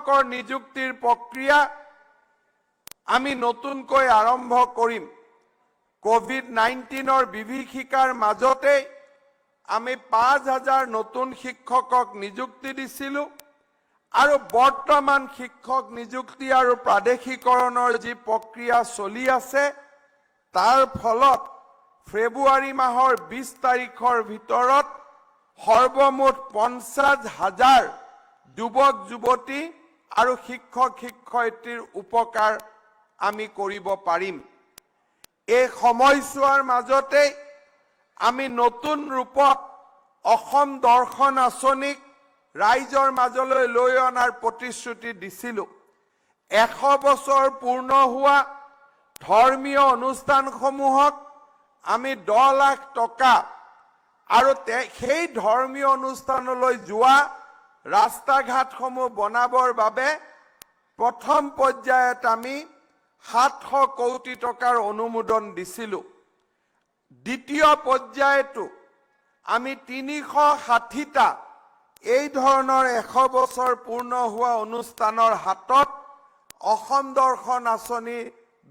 শিক্ষকৰ নিযুক্তিৰ প্ৰক্ৰিয়া আমি নতুনকৈ আৰম্ভ কৰিম। কোভিড-19ৰ বিভীষিকাৰ মাজতে আমি 5,000 নতুন শিক্ষকক নিযুক্তি দিছিলোঁ আৰু বৰ্তমান শিক্ষক নিযুক্তি আৰু প্ৰাদেশিকৰণৰ যি প্ৰক্ৰিয়া চলি আছে তাৰ ফলত ফেব্ৰুৱাৰী মাহৰ 20 তাৰিখৰ ভিতৰত সৰ্বমুঠ 50,000 যুৱক যুৱতী আৰু শিক্ষক শিক্ষয়িত্ৰীৰ উপকাৰ আমি কৰিব পাৰিম। এই সময়ছোৱাৰ মাজতে আমি নতুন ৰূপত অসম দৰ্শন আঁচনিক ৰাইজৰ মাজলৈ লৈ অনাৰ প্ৰতিশ্ৰুতি দিছিলোঁ। 100 বছৰ পূৰ্ণ হোৱা ধৰ্মীয় অনুষ্ঠানসমূহক আমি 10 লাখ টকা আৰু সেই ধৰ্মীয় অনুষ্ঠানলৈ যোৱা ৰাস্তা ঘাটসমূহ বনাবৰ বাবে প্ৰথম পৰ্যায়ত আমি 700 কোটি টকাৰ অনুমোদন দিছিলোঁ। দ্বিতীয় পৰ্যায়তো আমি 360টা এই ধৰণৰ 100 বছৰ পূৰ্ণ হোৱা অনুষ্ঠানৰ হাতত অসম দৰ্শন আঁচনি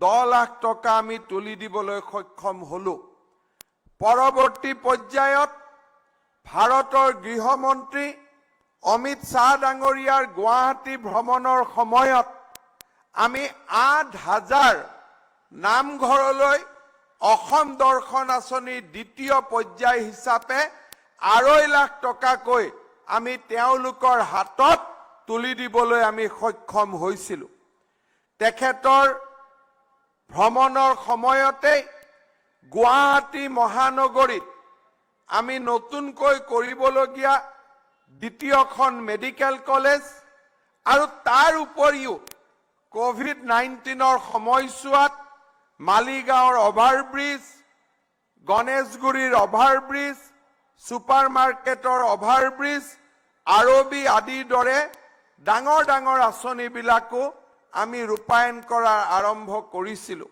10 লাখ টকা আমি তুলি দিবলৈ সক্ষম হলো। পৰৱৰ্তী পৰ্যায়ত ভাৰতৰ গৃহমন্ত্ৰী অমিত শ্বাহ ডাঙৰীয়াৰ গুৱাহাটী ভ্ৰমণৰ সময়ত আমি 8,000 নামঘৰলৈ অসম দৰ্শন আঁচনিৰ দ্বিতীয় পৰ্যায় হিচাপে 2.5 লাখ টকাকৈ আমি তেওঁলোকৰ হাতত তুলি দিবলৈ আমি সক্ষম হৈছিলোঁ। তেখেতৰ ভ্ৰমণৰ সময়তে গুৱাহাটী মহানগৰীত আমি নতুনকৈ কৰিবলগীয়া দ্বিতীয়খন মেডিকেল কলেজ আৰু তাৰ উপৰিও কোভিড-19ৰ সময়ছোৱাত মালিগাঁৱৰ অভাৰব্ৰিজ, গণেশগুৰিৰ অভাৰব্ৰিজ, ছুপাৰ মাৰ্কেটৰ অভাৰব্ৰিজ, আৰবি আদিৰ দৰে ডাঙৰ ডাঙৰ আঁচনিবিলাকো আমি ৰূপায়ণ কৰাৰ আৰম্ভ কৰিছিলোঁ।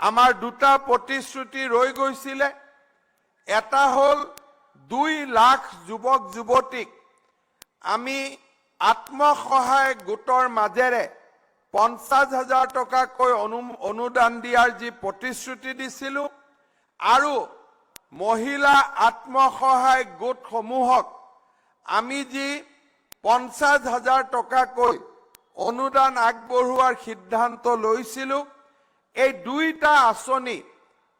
আমাৰ দুটা প্ৰতিশ্ৰুতি ৰৈ গৈছিলে। এটা হ'ল 2 লাখ যুৱক যুৱতীক আমি আত্মসহায়ক গোটৰ মাজেৰে 50,000 টকাকৈ অনুদান দিয়াৰ যি প্ৰতিশ্ৰুতি দিছিলোঁ আৰু মহিলা আত্মসহায়ক গোটসমূহক আমি যি 50,000 টকাকৈ অনুদান আগবঢ়োৱাৰ সিদ্ধান্ত লৈছিলোঁ, এই দুইটা আঁচনি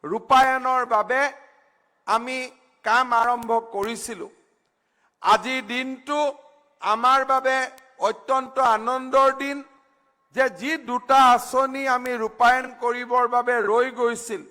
ৰূপায়ণৰ বাবে আমি কাম আৰম্ভ কৰিছিলোঁ। আজিৰ দিনটো আমাৰ বাবে অত্যন্ত আনন্দৰ দিন যে যি দুটা আঁচনি আমি ৰূপায়ণ কৰিবৰ বাবে ৰৈ গৈছিল